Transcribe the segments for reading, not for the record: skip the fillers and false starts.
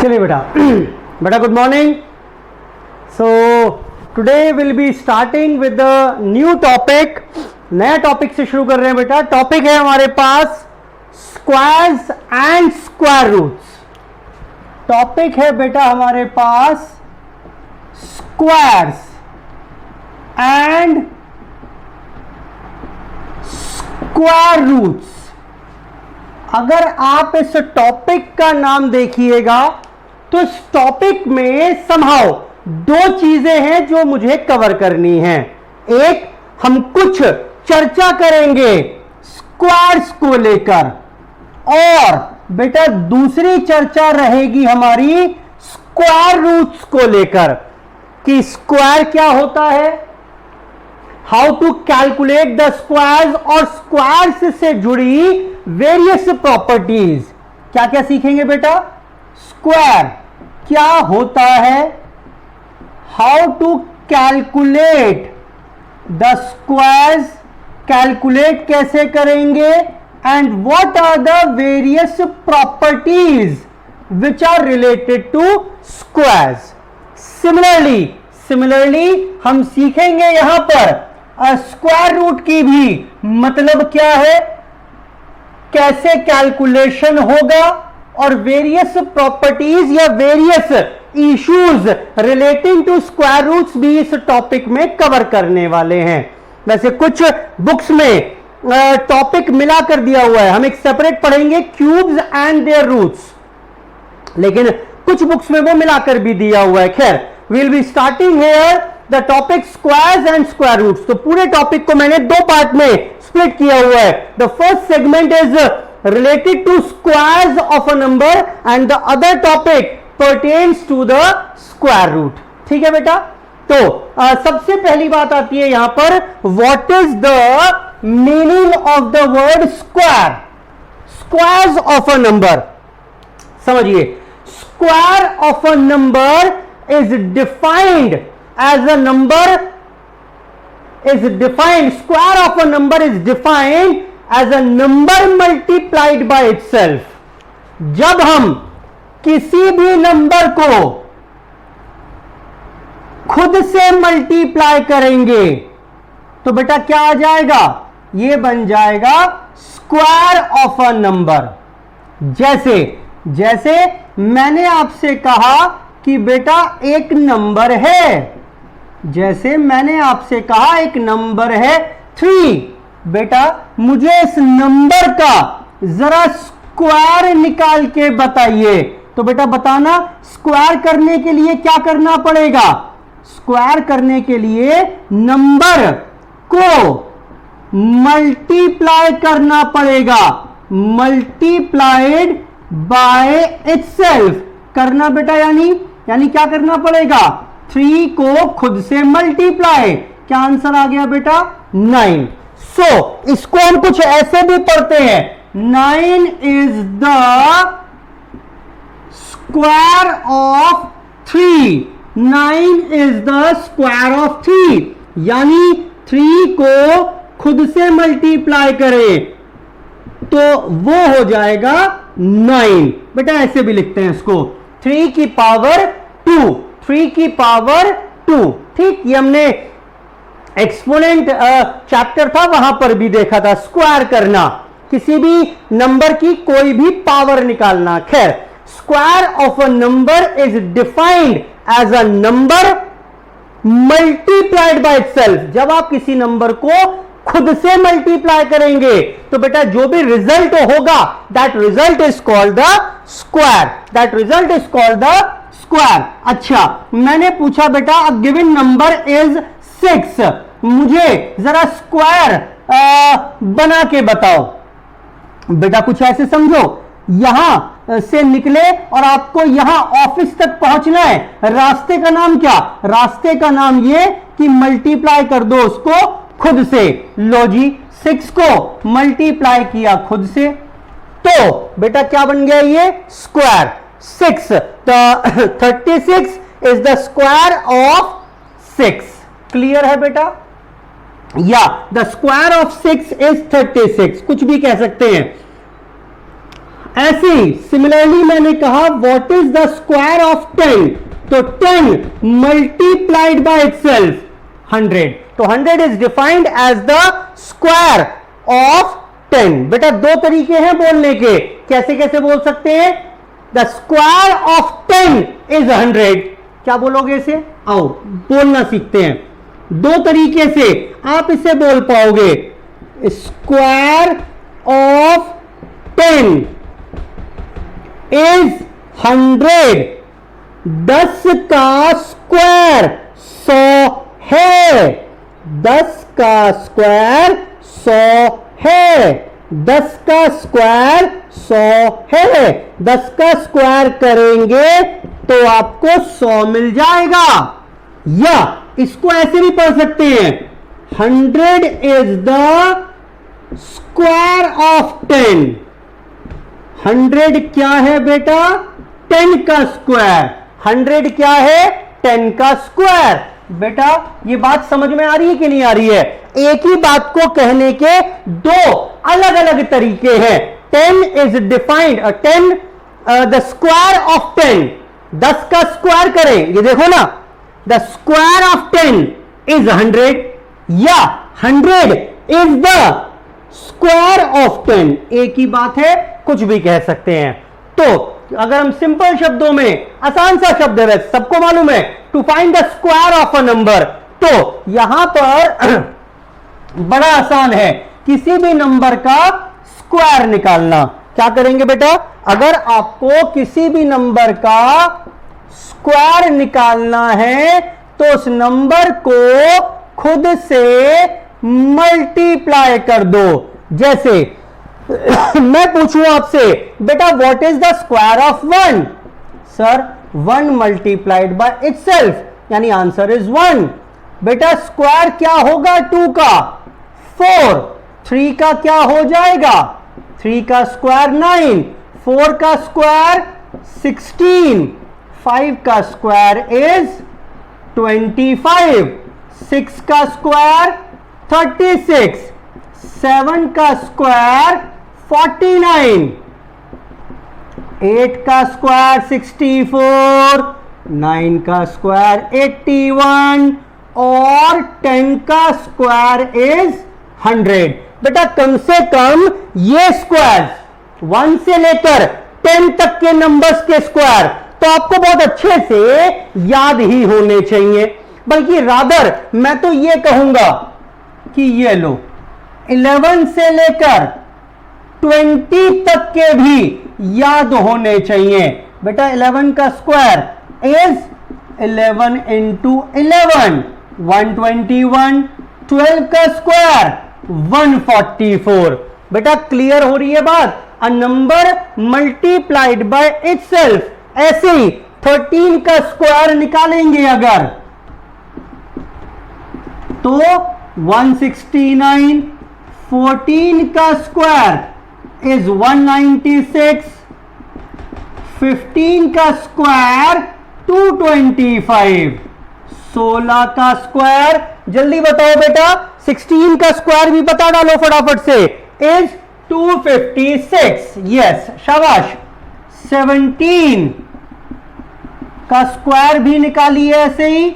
चलिए बेटा बेटा good morning. So today will be starting with the new topic. नया टॉपिक से शुरू कर रहे हैं बेटा. टॉपिक है हमारे पास squares and square roots. Topic है बेटा हमारे पास स्क्वायर्स एंड स्क्वायर रूट्स. अगर आप इस टॉपिक का नाम देखिएगा तो इस टॉपिक में समहाउ दो चीजें हैं जो मुझे कवर करनी है. एक, हम कुछ चर्चा करेंगे स्क्वायर्स को लेकर, और बेटा दूसरी चर्चा रहेगी हमारी स्क्वायर रूट्स को लेकर कि स्क्वायर क्या होता है, how to calculate the squares, और स्क्वायर्स से जुड़ी वेरियस प्रॉपर्टीज. क्या क्या सीखेंगे बेटा? स्क्वायर क्या होता है, how to calculate the squares, calculate कैसे करेंगे, and what are the various properties which are related to squares. Similarly हम सीखेंगे यहां पर स्क्वायर रूट की भी मतलब क्या है, कैसे कैलकुलेशन होगा, और वेरियस प्रॉपर्टीज या various issues relating to square roots भी इस टॉपिक में कवर करने वाले हैं. वैसे कुछ बुक्स में टॉपिक मिला कर दिया हुआ है, हम एक सेपरेट पढ़ेंगे क्यूब्स एंड देयर रूट्स, लेकिन कुछ बुक्स में वो मिलाकर भी दिया हुआ है. खैर, will be starting here the topic squares and square roots. तो पूरे टॉपिक को मैंने दो पार्ट में स्प्लिट किया हुआ है. The first segment is related to squares of a number and the other topic pertains to the square root. ठीक है बेटा? तो सबसे पहली बात आती है यहां पर, what is the meaning of the word square. Squares of a number समझिए. Square of a number is defined as a number is defined, square of a number is defined as a number multiplied by itself. जब हम किसी भी number को खुद से multiply करेंगे तो बेटा क्या आ जाएगा, ये बन जाएगा स्क्वायर ऑफ अ नंबर. जैसे मैंने आपसे कहा कि बेटा एक नंबर है, जैसे मैंने आपसे कहा एक नंबर है 3. बेटा मुझे इस नंबर का जरा स्क्वायर निकाल के बताइए. तो बेटा बताना, स्क्वायर करने के लिए क्या करना पड़ेगा, स्क्वायर करने के लिए नंबर को मल्टीप्लाई करना पड़ेगा. मल्टीप्लाइड बाय इटसेल्फ करना बेटा, यानी क्या करना पड़ेगा, 3 को खुद से मल्टीप्लाई. क्या आंसर आ गया बेटा? 9. सो इसको हम कुछ ऐसे भी पढ़ते हैं, 9 is the square of 3. 9 is the square of 3, यानी 3 को खुद से मल्टीप्लाई करें तो वो हो जाएगा 9. बेटा ऐसे भी लिखते हैं इसको, 3 की पावर 2, 3 की पावर 2. ठीक, ये हमने एक्सपोनेंट चैप्टर था वहां पर भी देखा था, स्क्वायर करना, किसी भी नंबर की कोई भी पावर निकालना. खैर, square of a number is defined as a number multiplied by itself. जब आप किसी नंबर को खुद से मल्टीप्लाई करेंगे तो बेटा जो भी रिजल्ट होगा, that result is called the square. That result is called the square. अच्छा, मैंने पूछा बेटा अ गिवन नंबर इज 6, मुझे जरा स्क्वायर बना के बताओ. बेटा कुछ ऐसे समझो, यहां से निकले और आपको यहां ऑफिस तक पहुंचना है. रास्ते का नाम क्या? रास्ते का नाम ये कि मल्टीप्लाई कर दो उसको खुद से. लो जी, 6 को मल्टीप्लाई किया खुद से, तो बेटा क्या बन गया, ये स्क्वायर 6. तो 36 is the square of 6. Clear है बेटा? या द स्क्वायर ऑफ 6 इज 36, कुछ भी कह सकते हैं. ऐसे ही सिमिलरली मैंने कहा what is the square of 10, तो 10 मल्टीप्लाइड बाय इटसेल्फ 100, तो 100 is defined as the square of 10। बेटा दो तरीके हैं बोलने के, कैसे कैसे बोल सकते हैं, द स्क्वायर ऑफ 10 इज 100, क्या बोलोगे इसे, आओ बोलना सीखते हैं। दो तरीके से आप इसे बोल पाओगे, स्क्वायर ऑफ 10 इज 100, 10 का स्क्वायर 100 है, 10 का स्क्वायर 100 है, 10 का स्क्वायर 100 है, 10 का स्क्वायर करेंगे तो आपको 100 मिल जाएगा। या इसको ऐसे भी पढ़ सकते हैं, 100 इज द स्क्वायर ऑफ 10, 100 क्या है बेटा, 10 का स्क्वायर, 100 क्या है, 10 का स्क्वायर। बेटा ये बात समझ में आ रही है कि नहीं आ रही है, एक ही बात को कहने के दो अलग अलग तरीके हैं। 10 is defined, 10 the square of 10, 10 का स्क्वायर करें, ये देखो ना, द स्क्वायर ऑफ 10 इज 100, या 100 इज द स्क्वायर ऑफ 10, एक ही बात है, कुछ भी कह सकते हैं। तो अगर हम सिंपल शब्दों में, आसान सा शब्द है, सबको मालूम है, to find the square of a number, तो यहां पर बड़ा आसान है, किसी भी नंबर का स्क्वायर निकालना। क्या करेंगे बेटा, अगर आपको किसी भी नंबर का स्क्वायर निकालना है तो उस नंबर को खुद से मल्टीप्लाई कर दो। जैसे मैं पूछूं आपसे, बेटा what is the square of 1, sir 1 multiplied by itself, यानी आंसर इज 1। बेटा स्क्वायर क्या होगा 2 का, 4, 3 का क्या हो जाएगा, 3 का स्क्वायर 9, 4 का स्क्वायर 16, 5 का स्क्वायर इज 25, 6 का स्क्वायर 36, 7 का स्क्वायर 49, 8 का स्क्वायर 64, 9 का स्क्वायर 81 और 10 का स्क्वायर इज 100। बेटा कम से कम ये स्क्वायर 1 से लेकर 10 तक के नंबर्स के स्क्वायर तो आपको बहुत अच्छे से याद ही होने चाहिए। बल्कि रादर मैं तो ये कहूंगा कि ये लो 11 से लेकर 20 तक के भी याद होने चाहिए। बेटा 11 का स्क्वायर इज 11 इंटू 11 121, 12 का स्क्वायर 144। बेटा क्लियर हो रही है बात, अ नंबर मल्टीप्लाइड बाय इटसेल्फ। ऐसे ही 13 का स्क्वायर निकालेंगे अगर तो 169, 14 का स्क्वायर इज 196, 15 का स्क्वायर 225, 16 का स्क्वायर, जल्दी बताओ बेटा 16 का स्क्वायर भी बता डालो फटाफट से, इज 256, यस शाबाश। 17 का स्क्वायर भी निकालिए ऐसे ही,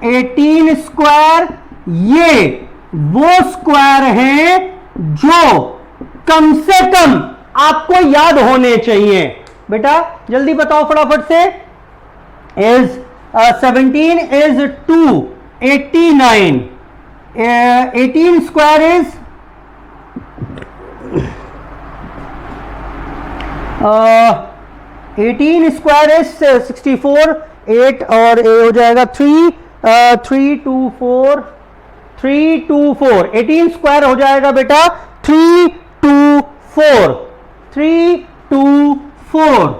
18 स्क्वायर, ये वो स्क्वायर हैं जो कम से कम आपको याद होने चाहिए। बेटा जल्दी बताओ फटाफट से, is 17 is 289, 18 square is 18 square is 64, 8 और ए हो जाएगा 324, 18 स्क्वायर हो जाएगा बेटा 324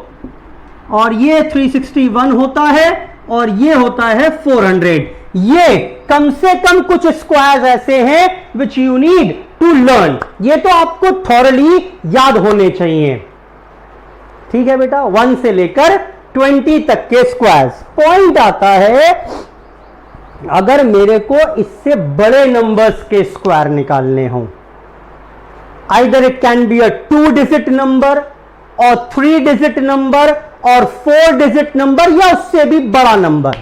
और ये 361 होता है और ये होता है 400। ये कम से कम कुछ स्क्वायर ऐसे हैं which you need to learn, ये तो आपको थॉरली याद होने चाहिए। ठीक है बेटा, 1 से लेकर 20 तक के स्क्वायर्स। पॉइंट आता है अगर मेरे को इससे बड़े नंबर्स के स्क्वायर निकालने हो, either it can be a 2 digit number और 3 डिजिट नंबर और 4 डिजिट नंबर या उससे भी बड़ा नंबर।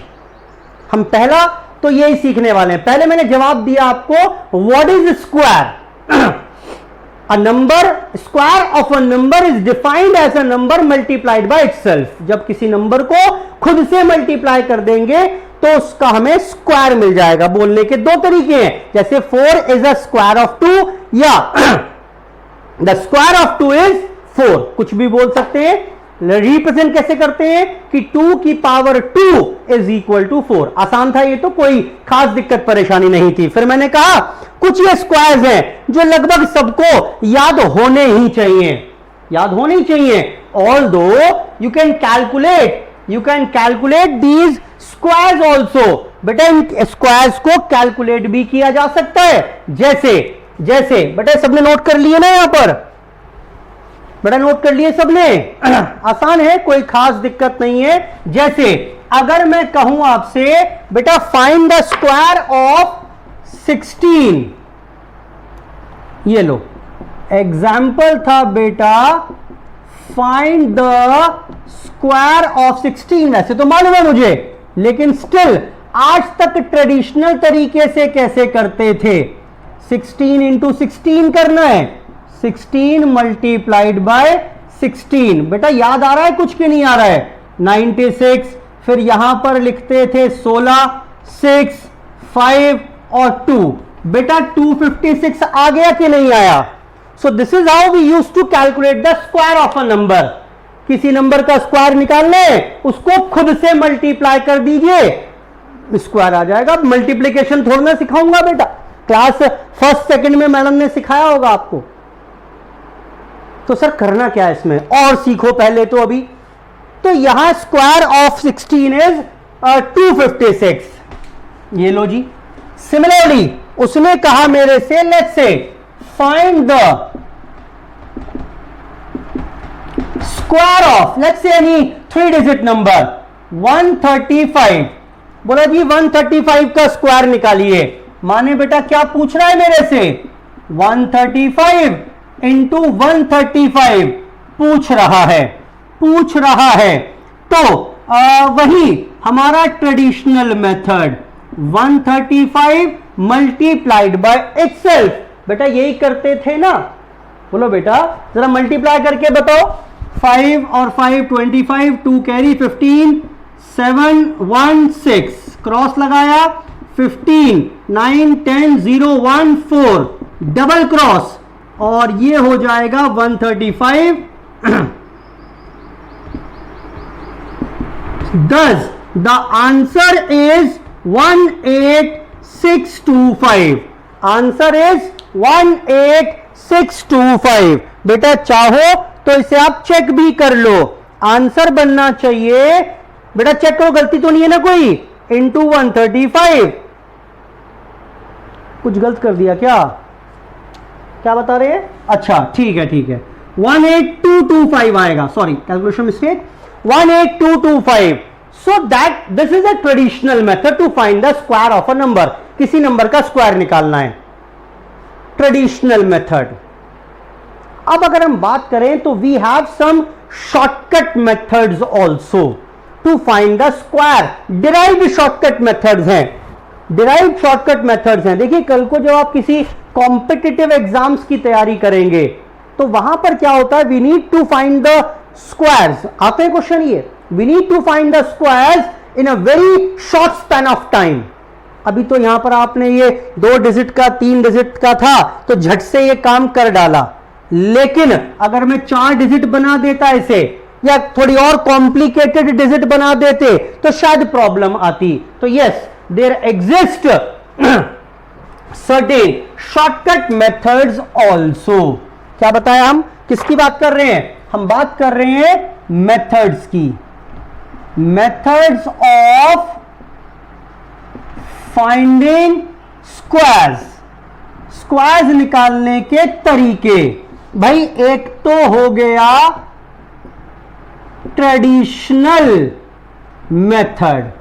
हम पहला तो यही सीखने वाले हैं। पहले मैंने जवाब दिया आपको what is square. A number, square of a number is defined as a number multiplied by itself। जब किसी नंबर को खुद से मल्टीप्लाई कर देंगे तो उसका हमें स्क्वायर मिल जाएगा। बोलने के दो तरीके हैं, जैसे 4 is a square of 2 या the square of 2 is 4, कुछ भी बोल सकते हैं। रिप्रेजेंट कैसे करते हैं कि 2 की पावर 2 इज इक्वल टू 4। आसान था ये तो, कोई खास दिक्कत परेशानी नहीं थी। फिर मैंने कहा कुछ ये स्क्वायर्स हैं जो लगभग सबको याद होने ही चाहिए, याद होने ही चाहिए। Although you can calculate these squares also. बेटा इन स्क्वायर्स को कैलकुलेट भी किया जा सकता है। जैसे बेटा सबने नोट कर लिए ना, यहां पर बेटा नोट कर लिए सबने। आसान है, कोई खास दिक्कत नहीं है। जैसे अगर मैं कहूं आपसे बेटा फाइंड द स्क्वायर ऑफ 16, ये लो एग्जाम्पल था बेटा फाइंड द स्क्वायर ऑफ 16। वैसे तो मालूम है मुझे, लेकिन स्टिल आज तक ट्रेडिशनल तरीके से कैसे करते थे, 16 इंटू 16 करना है, 16 मल्टीप्लाइड बाय 16। बेटा याद आ रहा है कुछ की नहीं आ रहा है, 96। फिर यहां पर लिखते थे 16, 6, 5 और 2। बेटा 256 आ गया कि नहीं आया? So this is how we use to calculate the square of a number. किसी नंबर का स्क्वायर निकालना है, उसको खुद से मल्टीप्लाई कर दीजिए, स्क्वायर आ जाएगा। मल्टीप्लीकेशन थोड़ा ना सिखाऊंगा बेटा, क्लास फर्स्ट सेकंड में मैडम ने सिखाया होगा आपको। तो सर करना क्या है इसमें, और सीखो पहले तो अभी। तो यहां स्क्वायर ऑफ 16 इज 256, ये लो जी। सिमिलरली उसने कहा मेरे से let's say find the square of let's say any 3 digit number 135। बोला जी 135 का स्क्वायर निकालिए। माने बेटा क्या पूछ रहा है मेरे से, 135 इंटू 135 पूछ रहा है। तो वही हमारा traditional method 135 multiplied by itself. बेटा यही करते थे ना, बोलो बेटा जरा मल्टीप्लाई करके बताओ। 5 और 5 25, 2 कैरी 15, 7 1 6 क्रॉस लगाया, 15 9 10 0 1 4 डबल क्रॉस, और ये हो जाएगा 135। Thus the answer is 18625। Answer is 18625। बेटा चाहो तो इसे आप चेक भी कर लो, आंसर बनना चाहिए। बेटा चेक करो गलती तो नहीं है ना कोई, इंटू 135। कुछ गलत कर दिया क्या बता रहे हैं? अच्छा ठीक है 18225 आएगा, sorry calculation mistake, 18225। So that this is a traditional method to find the square of a number. किसी नंबर का स्क्वायर निकालना है, ट्रेडिशनल मेथड। अब अगर हम बात करें तो we have some shortcut methods also to find the square. Derived shortcut methods हैं, डिराइव्ड शॉर्टकट मेथड्स हैं। देखिए कल को जब आप किसी कॉम्पिटिटिव एग्जाम्स की तैयारी करेंगे तो वहां पर क्या होता है, we need to find the squares. आते हैं क्वेश्चन ये, we need to find the squares in a very short span of time. अभी तो यहां पर आपने ये 2 डिजिट का 3 डिजिट का था तो झट से ये काम कर डाला, लेकिन अगर मैं 4 डिजिट बना देता इसे या थोड़ी और कॉम्प्लिकेटेड डिजिट बना देते तो शायद प्रॉब्लम आती। तो yes there exist certain shortcut methods also. क्या बताया, हम किसकी बात कर रहे हैं? हम बात कर रहे हैं मेथड्स की, methods of finding squares, squares निकालने के तरीके। भाई एक तो हो गया ट्रेडिशनल मेथड,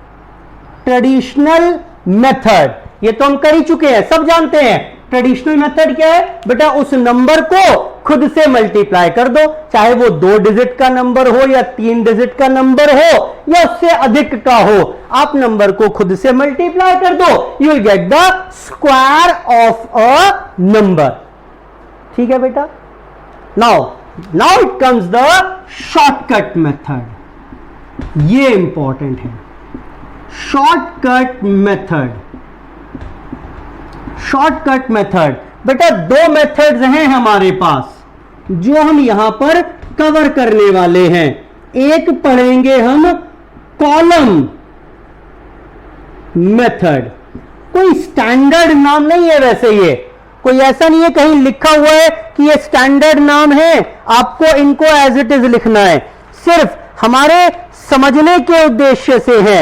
ट्रेडिशनल मेथड ये तो हम कर ही चुके हैं, सब जानते हैं। ट्रेडिशनल मेथड क्या है बेटा, उस नंबर को खुद से मल्टीप्लाई कर दो, चाहे वो 2 डिजिट का नंबर हो या 3 डिजिट का नंबर हो या उससे अधिक का हो, आप नंबर को खुद से मल्टीप्लाई कर दो, you will get the square of a number. ठीक है बेटा। Now it comes the shortcut method. ये इंपॉर्टेंट है, शॉर्टकट मेथड। शॉर्टकट मेथड बेटा 2 मेथड्स हैं हमारे पास जो हम यहां पर कवर करने वाले हैं। एक पढ़ेंगे हम कॉलम मेथड। कोई स्टैंडर्ड नाम नहीं है, वैसे ये कोई ऐसा नहीं है कहीं लिखा हुआ है कि ये स्टैंडर्ड नाम है, आपको इनको एज इट इज लिखना है, सिर्फ हमारे समझने के उद्देश्य से है।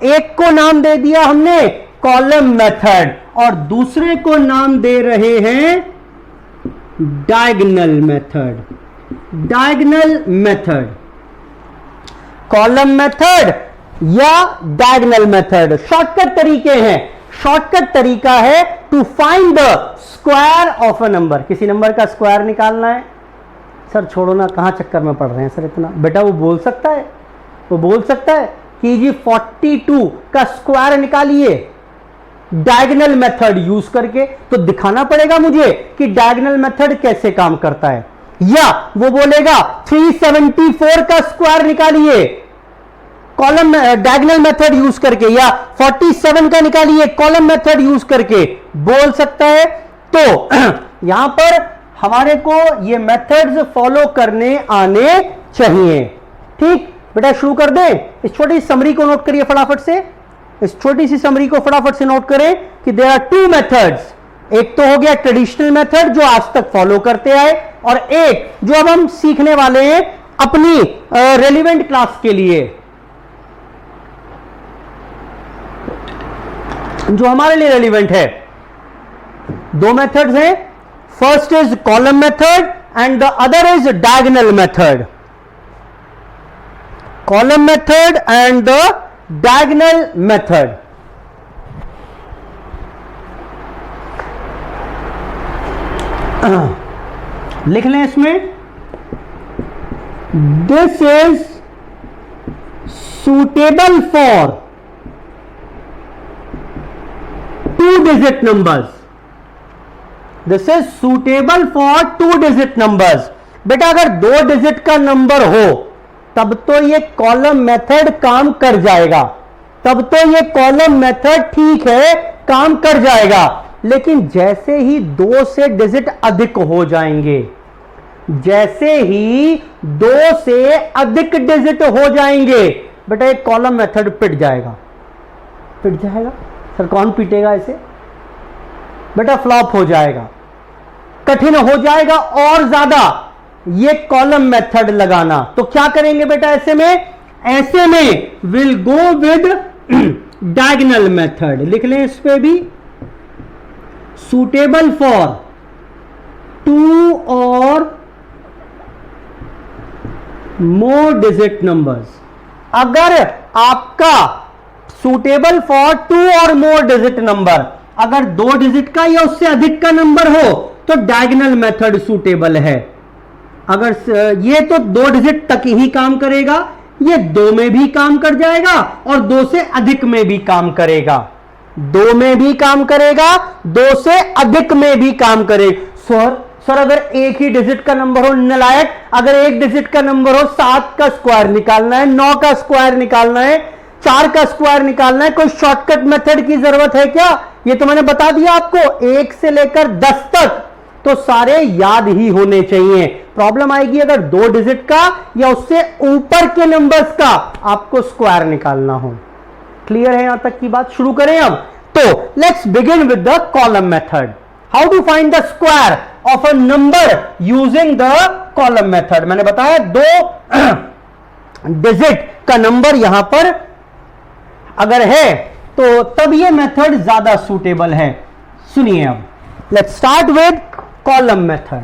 एक को नाम दे दिया हमने कॉलम मेथड और दूसरे को नाम दे रहे हैं diagonal method. Diagonal method, column method या डायगोनल मेथड शॉर्टकट तरीके हैं। शॉर्टकट तरीका है to find the square of a number. किसी नंबर का स्क्वायर निकालना है, सर छोड़ो ना, कहां चक्कर में पड़ रहे हैं सर इतना। बेटा वो बोल सकता है, वो बोल सकता है कि जी 42 का स्क्वायर निकालिए डायगोनल मेथड यूज करके, तो दिखाना पड़ेगा मुझे कि डायगोनल मेथड कैसे काम करता है। या वो बोलेगा 374 का स्क्वायर निकालिए कॉलम डायगोनल मेथड यूज करके, या 47 का निकालिए कॉलम मेथड यूज करके, बोल सकता है। तो यहां पर हमारे को ये मेथड्स फॉलो करने आने चाहिए। ठीक बेटा, शुरू कर दें। इस छोटी समरी को नोट करिए फटाफट से, इस छोटी सी समरी को फटाफट से नोट करें कि देयर आर 2 मेथड्स। एक तो हो गया ट्रेडिशनल मेथड जो आज तक फॉलो करते आए, और एक जो अब हम सीखने वाले हैं अपनी रेलिवेंट क्लास के लिए, जो हमारे लिए रेलिवेंट है। 2 मेथड्स हैं, first is column method and the other is diagonal method. Column method and the diagonal method. लिख लें इसमें, this is suitable for 2 digit numbers. This is suitable for 2 digit numbers. बेटा अगर 2 डिजिट का number हो तब तो ये कॉलम मेथड काम कर जाएगा, तब तो ये कॉलम मेथड ठीक है काम कर जाएगा। लेकिन जैसे ही 2 से डिजिट अधिक हो जाएंगे, जैसे ही 2 से अधिक डिजिट हो जाएंगे, बेटा एक कॉलम मेथड पिट जाएगा। पिट जाएगा सर, कौन पीटेगा इसे? बेटा फ्लॉप हो जाएगा, कठिन हो जाएगा और ज्यादा ये कॉलम मेथड लगाना। तो क्या करेंगे बेटा ऐसे में? ऐसे में will go with diagonal method. लिख लें इस पे भी, सुटेबल फॉर 2 और मोर डिजिट नंबर्स। अगर आपका सुटेबल फॉर 2 और मोर डिजिट नंबर, अगर 2 डिजिट का या उससे अधिक का नंबर हो तो डायगोनल मेथड सुटेबल है। अगर ये तो 2 डिजिट तक ही काम करेगा, ये 2 में भी काम कर जाएगा और 2 से अधिक में भी काम करेगा, 2 में भी काम करेगा, 2 से अधिक में भी काम करेगा। सर अगर एक ही डिजिट का नंबर हो, नालायक, अगर एक डिजिट का नंबर हो, 7 का स्क्वायर निकालना है, 9 का स्क्वायर निकालना है, 4 का स्क्वायर निकालना है, कोई शॉर्टकट मेथड की जरूरत है क्या? ये तो मैंने बता दिया आपको, 1 से लेकर 10 तक तो सारे याद ही होने चाहिए। प्रॉब्लम आएगी अगर 2 डिजिट का या उससे ऊपर के नंबर्स का आपको स्क्वायर निकालना हो। क्लियर है यहां तक की बात? शुरू करें अब। तो let's begin with the column method. How to find the square of a number using the column method. मैंने बताया 2 डिजिट का नंबर यहां पर अगर है तो तब ये मेथड ज्यादा सूटेबल है। सुनिए अब, let's start with column method.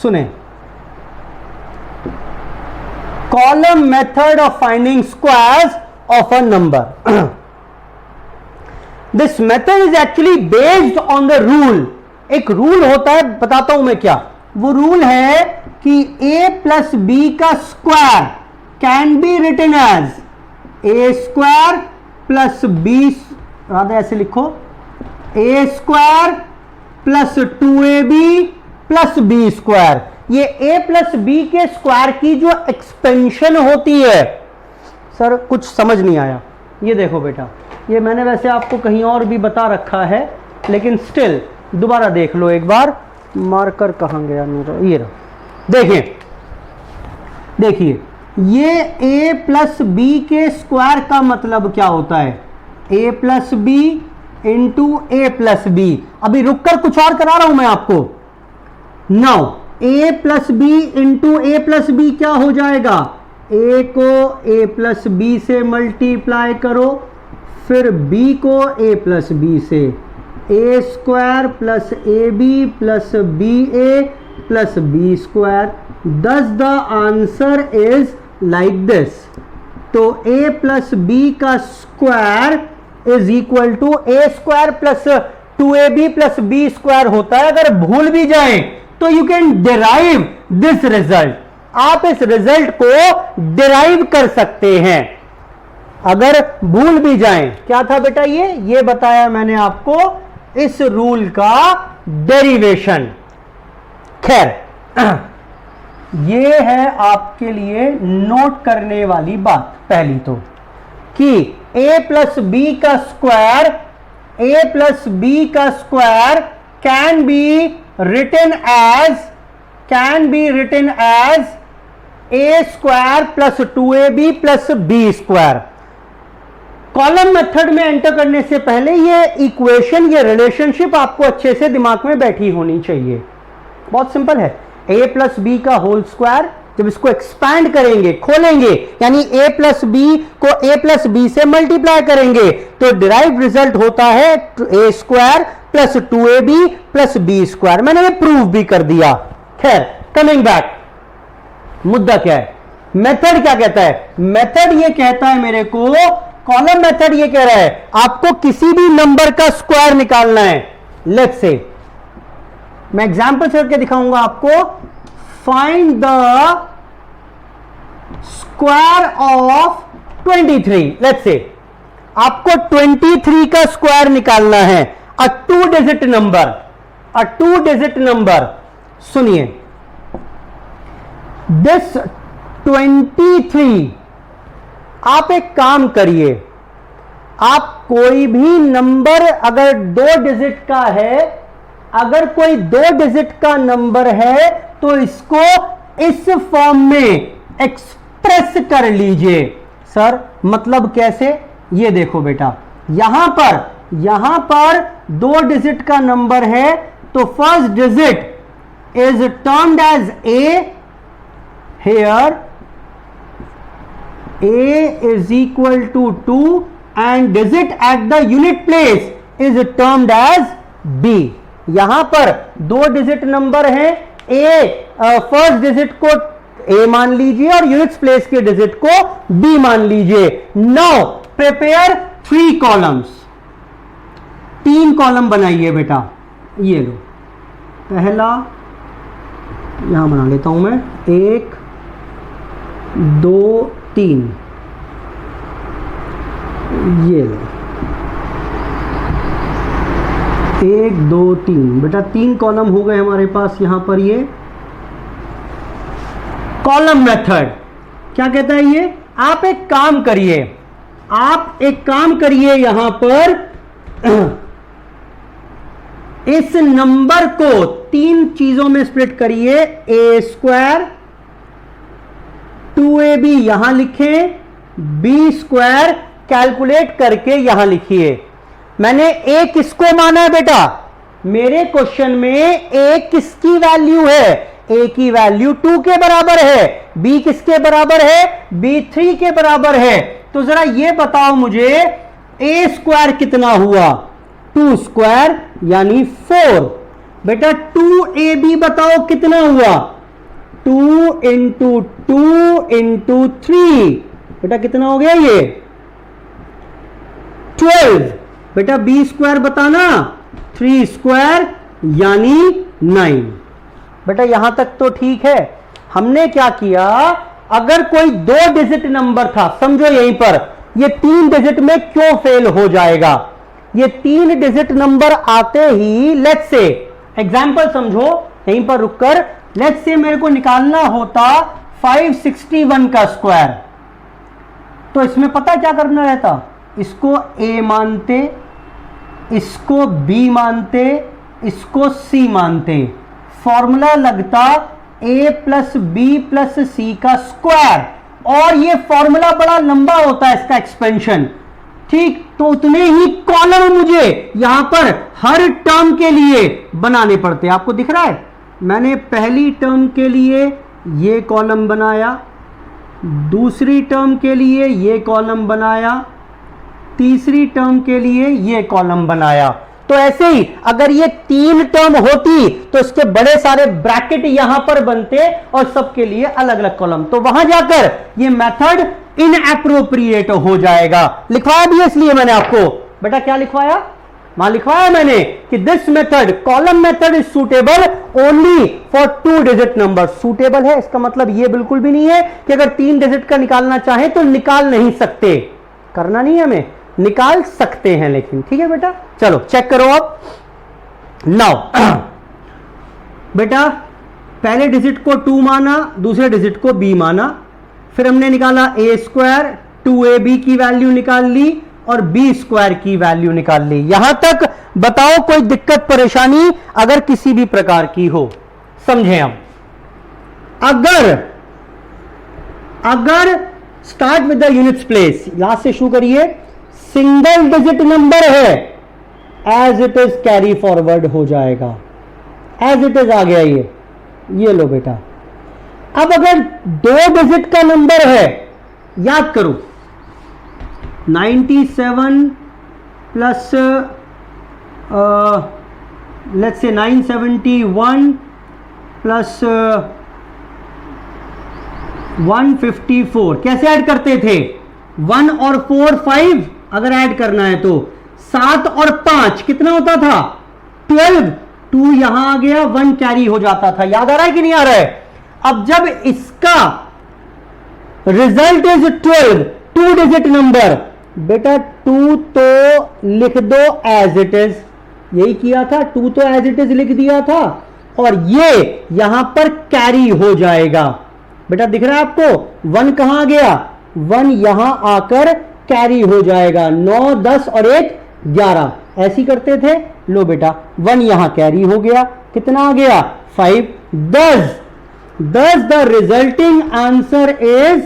सुने, column method of finding squares of a number. This method is actually based on the rule. एक रूल होता है, बताता हूं मैं क्या। वो रूल है कि a प्लस बी का square can be written as A square plus B, Radha ऐसे लिखो, A square plus 2ab plus B square. ये a प्लस बी के स्क्वायर की जो एक्सपेंशन होती है, सर कुछ समझ नहीं आया, ये देखो बेटा, ये मैंने वैसे आपको कहीं और भी बता रखा है, लेकिन स्टिल दोबारा देख लो एक बार। मार्कर कहाँ गया मेरा, ये रहा, देखिए देखिए, ये a प्लस बी के स्क्वायर का मतलब क्या होता है, a plus B into A plus B. अभी रुककर कुछ और करा रहा हूं मैं आपको। Now a plus B into A plus B क्या हो जाएगा, a को a प्लस बी से मल्टीप्लाई करो, फिर b को a प्लस बी से, A square plus A B plus B A plus B square. Thus the answer is like this. तो a प्लस बी का square is equal to A square plus 2ab plus B square होता है। अगर भूल भी जाएं तो you can derive this result, आप इस रिजल्ट को डिराइव कर सकते हैं अगर भूल भी जाएं। क्या था बेटा, ये बताया मैंने आपको इस रूल का डेरिवेशन। खैर ये है आपके लिए नोट करने वाली बात पहली तो, कि a प्लस बी का स्क्वायर, a प्लस बी का square can be written as a square plus 2ab plus B square. Column method में एंटर करने से पहले ये इक्वेशन, ये रिलेशनशिप आपको अच्छे से दिमाग में बैठी होनी चाहिए। बहुत सिंपल है, a प्लस बी का होल स्क्वायर, जब इसको एक्सपैंड करेंगे, खोलेंगे, यानी a प्लस बी को a प्लस बी से मल्टीप्लाई करेंगे तो डिराइव रिजल्ट होता है a square plus 2ab plus B square. मैंने ये प्रूव भी कर दिया। खैर कमिंग बैक, मुद्दा क्या है, मेथड क्या कहता है। मेथड ये कहता है मेरे को, कॉलम मेथड ये कह रहा है आपको किसी भी नंबर का स्क्वायर निकालना है। लेट्स से मैं एग्जांपल से करके दिखाऊंगा आपको। Find the square of 23। Let's say आपको 23 का स्क्वायर निकालना है, अ 2 डिजिट नंबर, अ 2 डिजिट नंबर। सुनिए, दिस 23, आप एक काम करिए, आप कोई भी नंबर अगर 2 डिजिट का है, अगर कोई 2 डिजिट का नंबर है तो इसको इस फॉर्म में एक्सप्रेस कर लीजिए। सर मतलब कैसे, ये देखो बेटा, यहां पर 2 डिजिट का नंबर है तो first digit is termed as a, here a is equal to 2 and digit at the unit place is termed as b। यहां पर 2 डिजिट नंबर है, a फर्स्ट डिजिट को a मान लीजिए और यूनिट्स प्लेस के डिजिट को b मान लीजिए। नाउ प्रिपेयर 3 कॉलम्स, 3 कॉलम बनाइए बेटा। ये लो, पहला यहां बना लेता हूं मैं, 1 2 3, ये लो 1 2 3 बेटा, 3 कॉलम हो गए हमारे पास। यहां पर ये कॉलम मेथड क्या कहता है, ये आप एक काम करिए, यहां पर इस नंबर को 3 चीजों में स्प्लिट करिए। a स्क्वायर 2ab यहां लिखें, b स्क्वायर कैलकुलेट करके यहां लिखिए। मैंने a किसको माना है बेटा, मेरे क्वेश्चन में a किसकी वैल्यू है, a की वैल्यू 2 के बराबर है, b किसके बराबर है, b 3 के बराबर है। तो जरा ये बताओ मुझे a स्क्वायर कितना हुआ, 2 स्क्वायर यानी 4। बेटा 2ab बताओ कितना हुआ, 2 इंटू 2 इंटू 3, बेटा कितना हो गया ये 12। बेटा b स्क्वायर बताना, 3 स्क्वायर यानी 9। बेटा यहां तक तो ठीक है। हमने क्या किया, अगर कोई 2 डिजिट नंबर था, समझो यहीं पर ये 3 डिजिट में क्यों फेल हो जाएगा। ये 3 डिजिट नंबर आते ही, लेट्स से एग्जांपल समझो यहीं पर रुककर, लेट्स से मेरे को निकालना होता 561 का स्क्वायर, तो इसमें पता क्या करना रहता, इसको a मानते, इसको b मानते, इसको c मानते, फॉर्मूला लगता a plus B plus C का स्क्वायर, और ये फॉर्मूला बड़ा लंबा होता है इसका एक्सपेंशन, ठीक। तो उतने ही कॉलम मुझे यहां पर हर टर्म के लिए बनाने पड़ते हैं। आपको दिख रहा है, मैंने पहली टर्म के लिए ये कॉलम बनाया, दूसरी टर्म के लिए ये कॉलम बनाया, तीसरी टर्म के लिए ये कॉलम बनाया। तो ऐसे ही अगर ये 3 टर्म होती तो इसके बड़े सारे ब्रैकेट यहां पर बनते और सबके लिए अलग अलग कॉलम, तो वहां जाकर ये मेथड इनएप्रोप्रिएट हो जाएगा। लिखवाया भी है इसलिए मैंने आपको, बेटा क्या लिखवाया, वहां लिखवाया मैंने कि this method, column method is suitable only for 2 digit number. Suitable है इसका मतलब ये बिल्कुल भी नहीं है कि अगर 3 डिजिट का निकालना चाहे तो निकाल नहीं सकते, करना नहीं है हमें, निकाल सकते हैं लेकिन, ठीक है बेटा। चलो चेक करो अब। नाउ बेटा पहले डिजिट को 2 माना, दूसरे डिजिट को b माना, फिर हमने निकाला a स्क्वायर, 2ab की वैल्यू निकाल ली और b स्क्वायर की वैल्यू निकाल ली। यहां तक बताओ कोई दिक्कत परेशानी अगर किसी भी प्रकार की हो, समझें हम। अगर start with the units place, यहां से शुरू करिए, सिंगल डिजिट नंबर है, as it is carry forward हो जाएगा, एज इट इज आ गया ये लो बेटा। अब अगर 2 डिजिट का नंबर है, याद करो 97 प्लस लेट्स से 971 प्लस 154 कैसे ऐड करते थे, 1 और 4 5, अगर ऐड करना है तो 7 और 5 कितना होता था 12, 2 यहां आ गया, 1 कैरी हो जाता था। याद आ रहा है कि नहीं आ रहा है। अब जब इसका रिजल्ट इज 12, 2 डिजिट नंबर, बेटा 2 तो लिख दो एज इट इज, यही किया था, 2 तो एज इट इज लिख दिया था, और ये यहां पर कैरी हो जाएगा। बेटा दिख रहा है आपको, 1 कहां आ गया, 1 यहां आकर कैरी हो जाएगा, 9 10 और 1 11, ऐसी करते थे। लो बेटा 1 यहां कैरी हो गया, कितना आ गया 5, 10 द रिजल्टिंग आंसर इज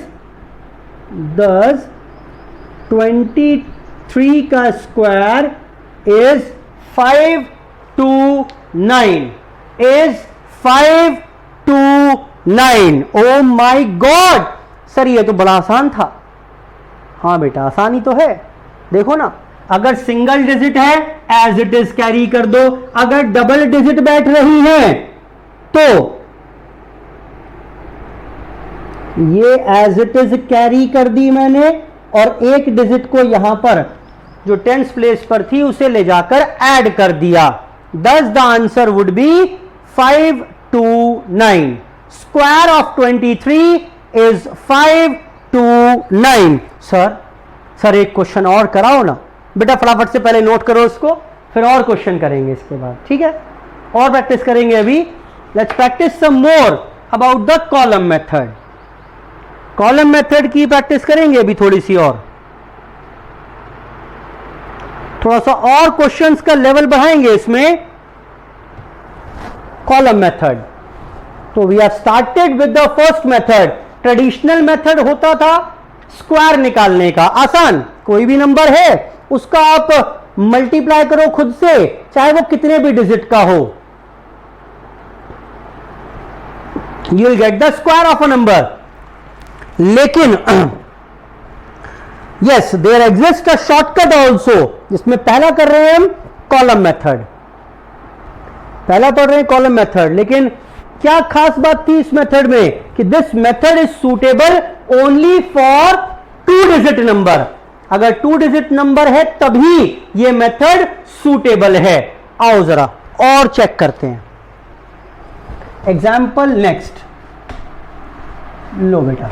10, 23 का square is 529, is 529। Oh my God sir ये तो बड़ा आसान था। हाँ बेटा आसानी तो है, देखो ना, अगर सिंगल डिजिट है एज इट इज कैरी कर दो, अगर डबल डिजिट बैठ रही है तो ये एज इट इज कैरी कर दी मैंने, और एक डिजिट को यहां पर जो टेंस प्लेस पर थी उसे ले जाकर ऐड कर दिया। दस the answer would be 529। Square of 23 is 529। Sir एक क्वेश्चन और कराओ ना बेटा, फटाफट से पहले नोट करो इसको, फिर और क्वेश्चन करेंगे इसके बाद, ठीक है, और प्रैक्टिस करेंगे अभी। Let's practice some more about the column method. Column method की प्रैक्टिस करेंगे अभी थोड़ी सी और, थोड़ा सा और क्वेश्चंस का लेवल बढ़ाएंगे इसमें। कॉलम मेथड, तो we are started with the first method. Traditional method होता था स्क्वायर निकालने का, आसान, कोई भी नंबर है उसका आप मल्टीप्लाई करो खुद से, चाहे वो कितने भी डिजिट का हो, you will get the square of a number. लेकिन yes there exist a shortcut also, जिसमें पहला कर रहे हैं हम कॉलम मेथड, पहला पढ़ रहे हैं कॉलम मेथड। लेकिन क्या खास बात थी इस मेथड में कि this method is suitable only for 2 digit number. अगर 2 डिजिट नंबर है तभी यह मेथड सूटेबल है। आओ जरा और चेक करते हैं। एग्जाम्पल नेक्स्ट, लो बेटा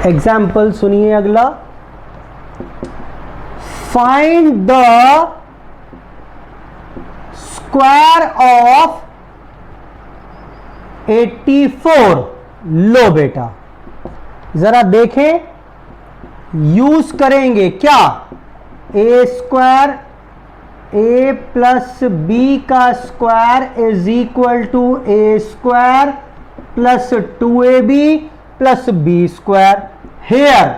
एग्जाम्पल सुनिए अगला। Find the square of 84। लो बेटा जरा देखें, यूज करेंगे क्या, a square a plus B का square is equal to A square plus 2ab plus B square. Here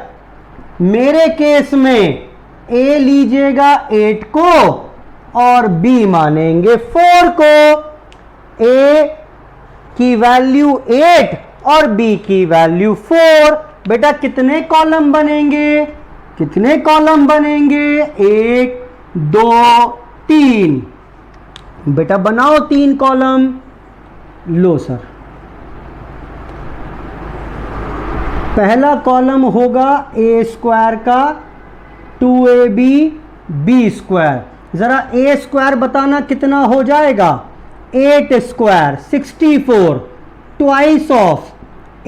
मेरे केस में ए लीजिएगा 8 को और बी मानेंगे 4 को। ए की वैल्यू 8 और बी की वैल्यू 4। बेटा कितने कॉलम बनेंगे, कितने कॉलम बनेंगे, 1 2 3। बेटा बनाओ 3 कॉलम। लो सर, पहला कॉलम होगा ए स्क्वायर का 2ab बी स्क्वायर। जरा ए स्क्वायर बताना कितना हो जाएगा, 8 square 64 twice of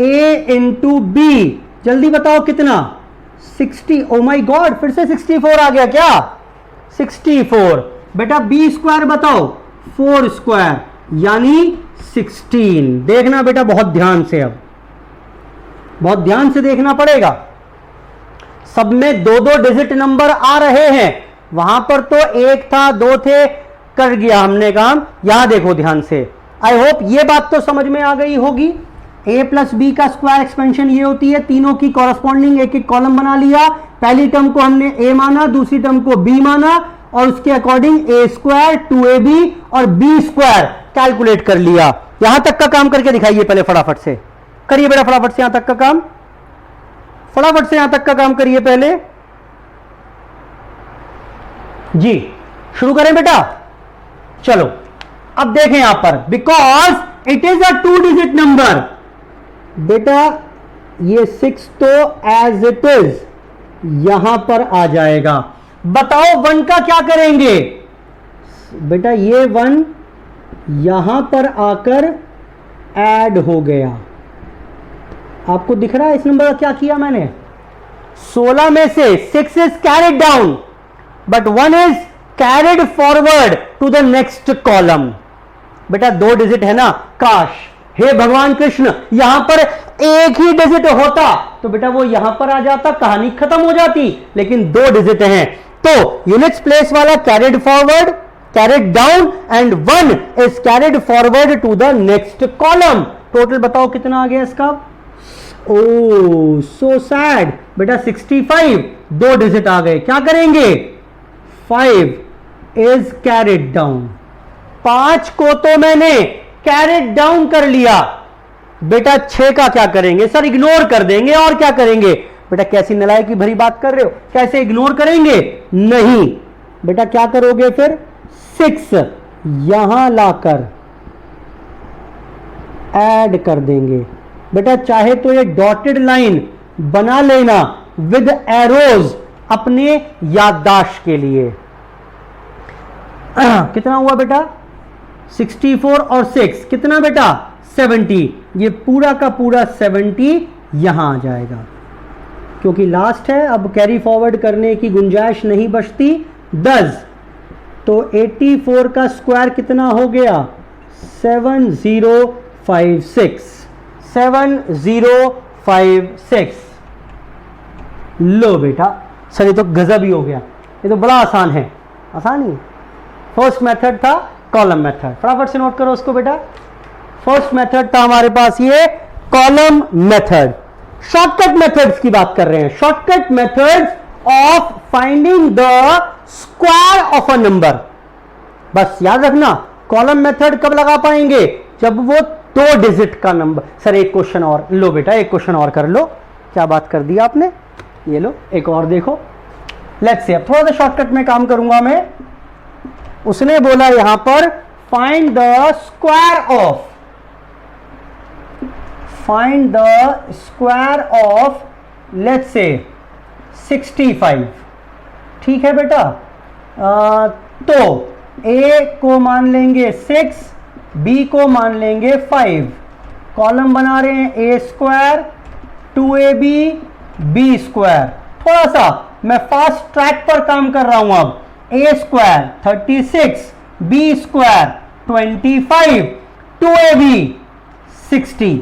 a into b. जल्दी बताओ कितना, 60। ओ माई गॉड, फिर से 64 आ गया क्या, 64। बेटा बी स्क्वायर बताओ, 4 स्क्वायर यानी 16। देखना बेटा बहुत ध्यान से, अब बहुत ध्यान से देखना पड़ेगा। सब में 2-2 डिजिट नंबर आ रहे हैं, वहां पर तो 1 था 2 थे, कर गया हमने काम। यहां देखो ध्यान से, आई होप ये बात तो समझ में आ गई होगी। a प्लस बी का स्क्वायर एक्सपेंशन ये होती है, तीनों की कॉरस्पॉन्डिंग एक एक कॉलम बना लिया। पहली टर्म को हमने a माना, दूसरी टर्म को b माना और उसके अकॉर्डिंग a स्क्वायर 2ab और b स्क्वायर कैलकुलेट कर लिया। यहां तक का काम करके दिखाइए पहले, फटाफट से करिए बेटा, फटाफट से यहां तक का काम, फटाफट से यहां तक का काम करिए पहले जी। शुरू करें बेटा, चलो अब देखें यहां पर, because it is a 2 digit number. बेटा ये 6 तो एज इट इज यहां पर आ जाएगा। बताओ 1 का क्या करेंगे। बेटा ये 1 यहां पर आकर ऐड हो गया। आपको दिख रहा है इस नंबर का क्या किया मैंने, 16 में से 6 is carried down but 1 is carried forward to the next column. बेटा 2 डिजिट है ना, काश हे भगवान कृष्ण यहां पर एक ही डिजिट होता तो बेटा वो यहां पर आ जाता, कहानी खत्म हो जाती, लेकिन 2 डिजिट हैं तो यूनिट्स प्लेस वाला carried forward, carried down and 1 is carried forward to the next column. Total बताओ कितना आ गया इसका, ओ सो सैड। बेटा 65, 2 डिजिट आ गए, क्या करेंगे, 5 इज कैरिड डाउन। 5 को तो मैंने कैरिड डाउन कर लिया। बेटा 6 का क्या करेंगे, सर इग्नोर कर देंगे, और क्या करेंगे। बेटा कैसी नालायक की भरी बात कर रहे हो, कैसे इग्नोर करेंगे, नहीं बेटा क्या करोगे फिर, 6 यहां लाकर ऐड कर देंगे। बेटा चाहे तो ये डॉटेड लाइन बना लेना विद एरोज अपने याददाश्त के लिए। कितना हुआ बेटा, 64 और 6 कितना बेटा, 70। ये पूरा का पूरा 70 यहां आ जाएगा, क्योंकि लास्ट है, अब कैरी फॉरवर्ड करने की गुंजाइश नहीं बचती। 10 तो 84 का स्क्वायर कितना हो गया, 7056। 7056। लो बेटा सर ये तो गजब ही हो गया, ये तो बड़ा आसान है, आसान ही। फर्स्ट मेथड था कॉलम मेथड, फटाफट से नोट करो उसको बेटा। फर्स्ट मेथड था हमारे पास ये कॉलम मेथड। शॉर्टकट मेथड्स की बात कर रहे हैं, shortcut methods of finding the square of a number. बस याद रखना कॉलम मेथड कब लगा पाएंगे, जब वो 2 डिजिट का नंबर। सर एक क्वेश्चन और, लो बेटा एक क्वेश्चन और कर लो, क्या बात कर दी आपने, ये लो एक और देखो। लेट्स से अब थोड़ा सा शॉर्टकट में काम करूंगा मैं। उसने बोला यहां पर find the square of, find the square of let's say 65। ठीक है बेटा, तो a को मान लेंगे 6, बी को मान लेंगे 5, कॉलम बना रहे हैं ए स्क्वायर 2ab बी स्क्वायर। थोड़ा सा मैं फास्ट ट्रैक पर काम कर रहा हूं। अब ए स्क्वायर 36 बी स्क्वायर 25 2ab 60।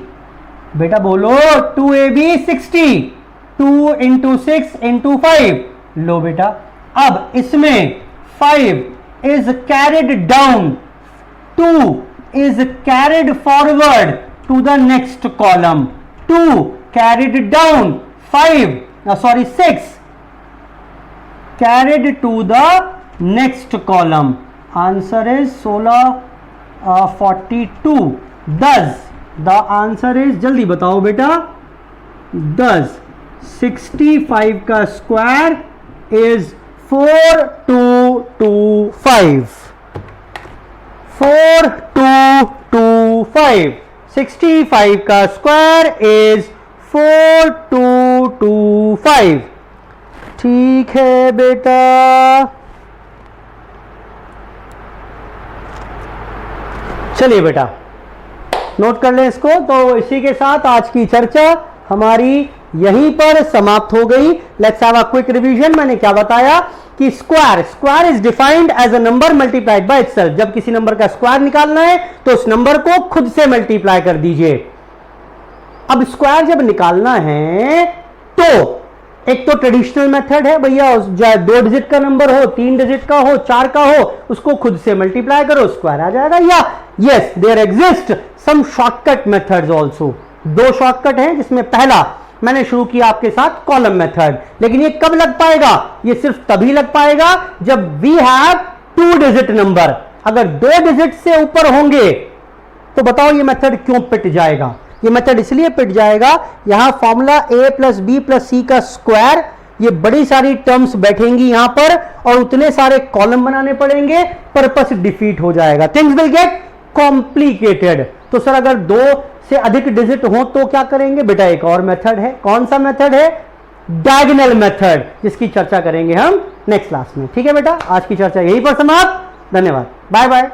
बेटा बोलो 2ab 60, 2 इंटू 6 इंटू 5। लो बेटा, अब इसमें 5 is carried down, 2 is carried forward to the next column, 2 carried down, 6 carried to the next column. Answer is 42. Thus the answer is, जल्दी बताओ बेटा, thus 65 का square is 4225। 4225, 65 का स्क्वायर इज 4225। ठीक है बेटा, चलिए बेटा नोट कर लें इसको। तो इसी के साथ आज की चर्चा हमारी यहीं पर समाप्त हो गई। Let's have a quick revision. मैंने क्या बताया कि square is defined as a number multiplied by itself. जब किसी नंबर का स्क्वायर निकालना है तो उस नंबर को खुद से मल्टीप्लाई कर दीजिए। अब स्क्वायर जब निकालना है तो एक तो ट्रेडिशनल मेथड है भैया, 2 डिजिट का नंबर हो, 3 डिजिट का हो, 4 का हो, उसको खुद से मल्टीप्लाई करो, स्क्वायर आ जाएगा। या yes, there exist some shortcut methods also. 2 shortcut हैं, जिसमें पहला मैंने शुरू किया आपके साथ कॉलम मेथड। लेकिन ये कब लग पाएगा? ये सिर्फ तभी लग पाएगा जब वी हैव 2 डिजिट नंबर। अगर 2 डिजिट से ऊपर होंगे तो बताओ ये मेथड क्यों पिट जाएगा? ये मेथड इसलिए पिट जाएगा, यहां formula a plus B plus C का स्क्वायर, ये बड़ी सारी टर्म्स बैठेंगी यहां पर और उतने सारे कॉलम बनाने पड़ेंगे, पर्पस डिफीट हो जाएगा, थिंग्स विल गेट कॉम्प्लिकेटेड। तो सर अगर 2 से अधिक डिजिट हो तो क्या करेंगे? बेटा एक और मेथड है। कौन सा मेथड है? डायगोनल मेथड, जिसकी चर्चा करेंगे हम नेक्स्ट क्लास में। ठीक है बेटा, आज की चर्चा यहीं पर समाप्त। धन्यवाद, बाय बाय।